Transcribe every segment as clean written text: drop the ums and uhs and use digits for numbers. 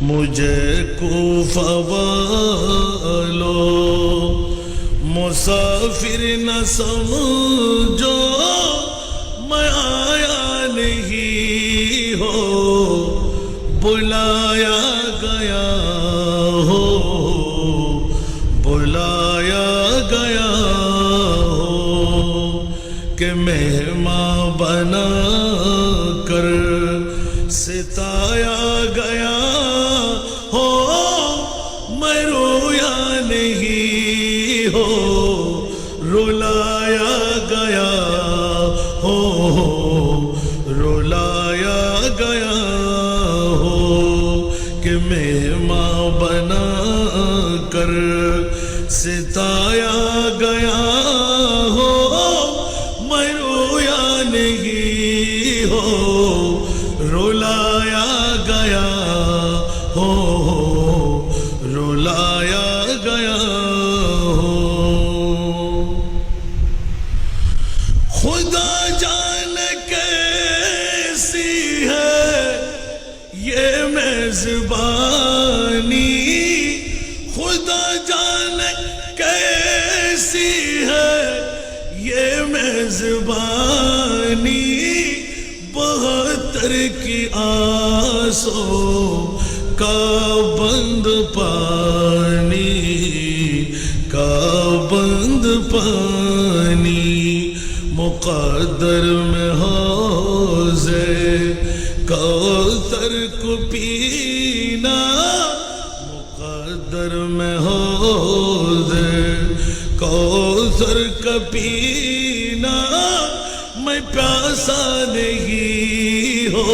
مجھے کوفہ والوں مسافر نہ سمجھو، میں آیا نہیں ہو بلایا گیا ہو، بلایا گیا ہو کہ مہمان بنا کر ستایا گیا ہو، میں رویا نہیں ہو رلایا گیا ہو، رلایا گیا ہو کہ مہمان بنا کر ستایا گیا ہو، میں رویا نہیں ہو رلایا گیا ہو، رلایا گیا ہو۔ خدا جانے کیسی ہے یہ میزبانی، خدا جانے کیسی ہے یہ میزبانی، 72 کی آسوں کا بند پانی، کا بند پانی، مقدر میں حوضے کوثر کو پینا، مقدر میں حوضے کوثر کا پینا، میں پیاسا نہیں ہو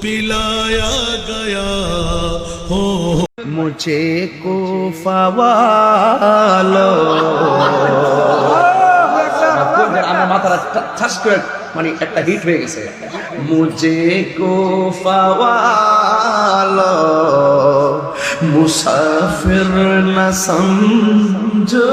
پلایا گیا ہو۔ مجھے کوفہ والوں আমার মাথাটা ঠাস করে মানে একটা হিট হয়ে গেছে। মুঝে কোফা ওয়ালো মুসাফির না সমঝো,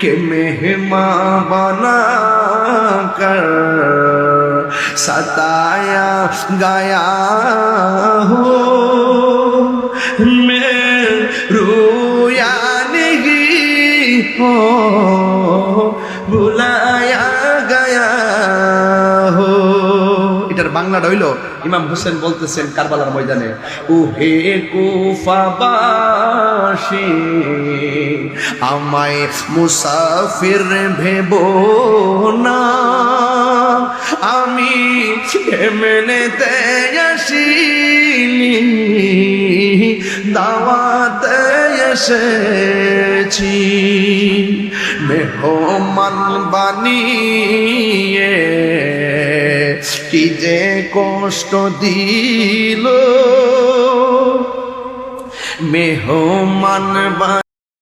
کہ مہمان بنا کر ستایا گیا ہو، میں رویا نہیں ہو بلایا گیا ہو۔ এটার বাংলাটা হইল ইমাম হোসেন বলতেছেন কারবালার ময়দানে, ও হে কুফাবাসী আমায় মুসাফির ভেবো না, আমি এমনিতে আসিনি দাওয়াতে এসেছি, মেহমান বানিয়ে কি যে কষ্ট দিল মেহমান